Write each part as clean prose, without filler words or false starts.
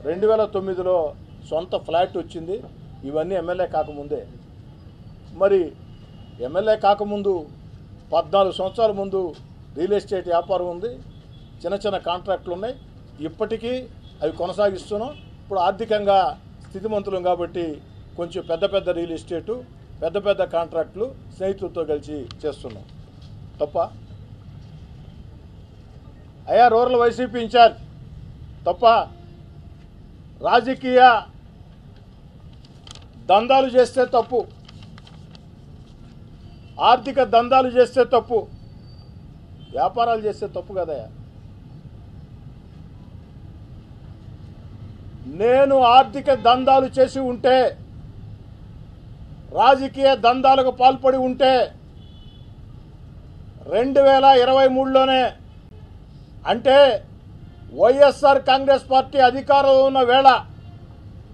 2009లో సొంత ఫ్లాట్ వచ్చింది. ఇవన్నీ ఎమ్మెల్యే కాకముందే. మరి ఎమ్మెల్యే కాకముందు 14 సంవత్సరాల ముందు రియల్ ఎస్టేట్ వ్యాపారం ఉంది. చిన్న చిన్న కాంట్రాక్టులు ఉన్నాయి. ఇప్పటికీ అవి కొనసాగిస్తున్నాం. ఇప్పుడు ఆర్థికంగా స్థితిమంతులం కాబట్టి కొంచెం పెద్ద పెద్ద రియల్ ఎస్టేటు, పెద్ద పెద్ద కాంట్రాక్టులు స్నేహితులతో కలిసి చేస్తున్నాం. తప్ప అయ్యా రూరల్ వైసీపీ ఇన్ఛార్జ్ తప్ప రాజకీయ దందాలు చేస్తే తప్పు, ఆర్థిక దందాలు చేస్తే తప్పు, వ్యాపారాలు చేస్తే తప్పు కదయ్యా. నేను ఆర్థిక దందాలు చేసి ఉంటే, రాజకీయ దందాలకు పాల్పడి ఉంటే 2023లోనే, అంటే వైఎస్ఆర్ కాంగ్రెస్ పార్టీ అధికారంలో ఉన్న వేళ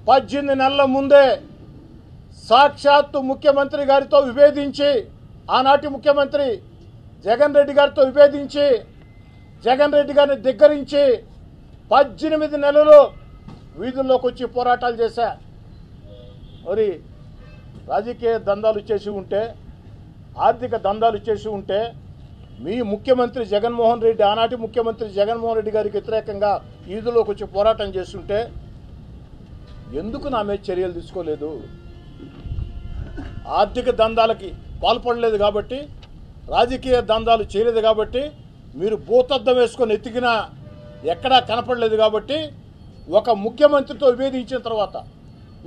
18 నెలల ముందే సాక్షాత్తు ముఖ్యమంత్రి గారితో విభేదించి, ఆనాటి ముఖ్యమంత్రి జగన్ రెడ్డి గారితో విభేదించి, జగన్ రెడ్డి గారిని ధిక్కరించి 18 నెలలు వీధుల్లోకి వచ్చి పోరాటాలు చేశా. మరి రాజకీయ దందాలు చేసి ఉంటే, ఆర్థిక దందాలు చేసి ఉంటే, మీ ముఖ్యమంత్రి జగన్మోహన్ రెడ్డి, ఆనాటి ముఖ్యమంత్రి జగన్మోహన్ రెడ్డి గారికి వ్యతిరేకంగా వీధుల్లోకి వచ్చి పోరాటం చేస్తుంటే ఎందుకు నా మీద చర్యలు తీసుకోలేదు? ఆర్థిక దందాలకి పాల్పడలేదు కాబట్టి, రాజకీయ దందాలు చేయలేదు కాబట్టి, మీరు భూతద్దం వేసుకొని ఎత్తికినా ఎక్కడా కనపడలేదు కాబట్టి, ఒక ముఖ్యమంత్రితో విభేదించిన తర్వాత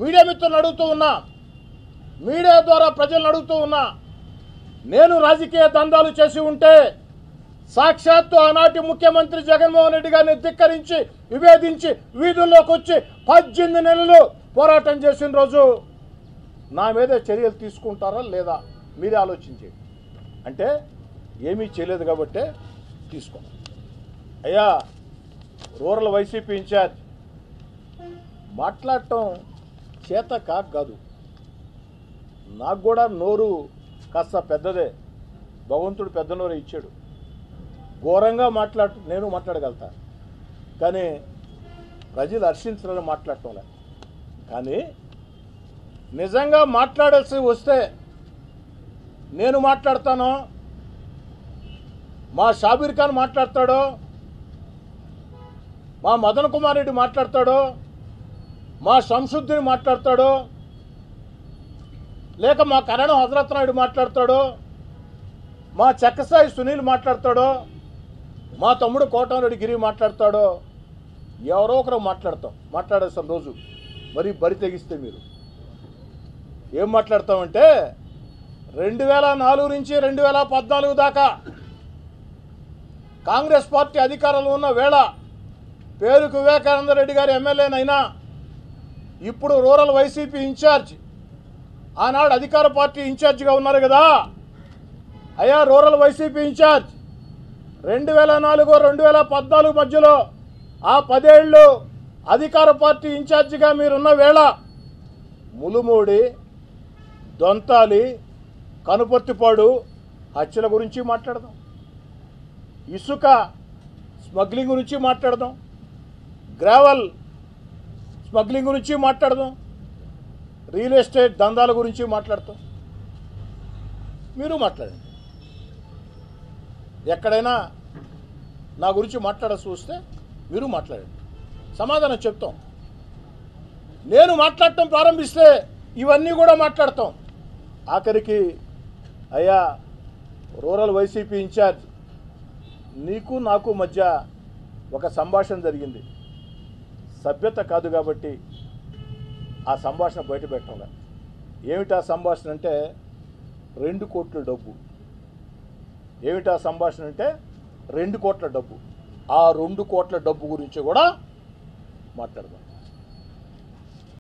మీడియా మిత్రులను అడుగుతూ ఉన్నా, మీడియా ద్వారా ప్రజలను అడుగుతూ ఉన్నా, నేను రాజకీయ దందాలు చేసి ఉంటే సాక్షాత్తు ఆనాటి ముఖ్యమంత్రి జగన్మోహన్ రెడ్డి గారిని ధిక్కరించి, విభేదించి వీధుల్లోకి వచ్చి 18 నెలలు పోరాటం చేసిన రోజు నా మీద చర్యలు తీసుకుంటారా లేదా మీరే ఆలోచించి. అంటే ఏమీ చేయలేదు కాబట్టే తీసుకున్నాం. అయ్యా రూరల్ వైసీపీ ఇన్ఛార్జ్ మాట్లాడటం చేత కాదు. నాకు కూడా నోరు కాస్త పెద్దదే, భగవంతుడు పెద్ద నోరు ఇచ్చాడు. ఘోరంగా నేను మాట్లాడగలుగుతా, కానీ ప్రజలు హర్షించాలని మాట్లాడటం లేదు. కానీ నిజంగా మాట్లాడాల్సి వస్తే నేను మాట్లాడతాను, మా షాబీర్ ఖాన్ మాట్లాడతాడో, మా మదన్ కుమార్ రెడ్డి మాట్లాడతాడో, మా శంసుద్దీన్ మాట్లాడతాడో, లేక మా కరణం హజరత్ నాయుడు మాట్లాడతాడో, మా చెక్కసాయి సునీల్ మాట్లాడతాడో, మా తమ్ముడు కోటమిరెడ్డి గిరి మాట్లాడతాడో, ఎవరో ఒకరు మాట్లాడేస్తాం రోజు. మరి బరి తెగిస్తే మీరు ఏం మాట్లాడతామంటే 2004 నుంచి 2014 దాకా కాంగ్రెస్ పార్టీ అధికారంలో ఉన్న వేళ పేరుకు వివేకానంద రెడ్డి గారు ఎమ్మెల్యేనైనా ఇప్పుడు రూరల్ వైసీపీ ఇన్ఛార్జ్, ఆనాడు అధికార పార్టీ ఇన్ఛార్జిగా ఉన్నారు కదా. అయ్యా రూరల్ వైసీపీ ఇన్ఛార్జ్ 2004-2014 మధ్యలో ఆ 10 ఏళ్ళు అధికార పార్టీ ఇన్ఛార్జిగా మీరున్న వేళ ములుమూడి, దొంతాలి, కనుపర్తిపాడు హత్యల గురించి మాట్లాడదాం, ఇసుక స్మగ్లింగ్ గురించి మాట్లాడదాం, గ్రావెల్ స్మగ్లింగ్ గురించి మాట్లాడదాం, రియల్ ఎస్టేట్ దందాల గురించి మాట్లాడతాం. మీరు మాట్లాడండి. ఎక్కడైనా నా గురించి మాట్లాడాల్సి వస్తే మీరు మాట్లాడండి, సమాధానం చెప్తాం. నేను మాట్లాడటం ప్రారంభిస్తే ఇవన్నీ కూడా మాట్లాడతాం. ఆఖరికి అయ్యా రూరల్ వైసీపీ ఇన్ఛార్జ్, నీకు నాకు మధ్య ఒక సంభాషణ జరిగింది. సభ్యత కాదు కాబట్టి ఆ సంభాషణ బయట పెట్టాలి. ఏమిటా సంభాషణ అంటే 2 కోట్ల డబ్బు. ఏమిటా సంభాషణ అంటే 2 కోట్ల డబ్బు. ఆ 2 కోట్ల డబ్బు గురించి కూడా మాట్లాడదాం.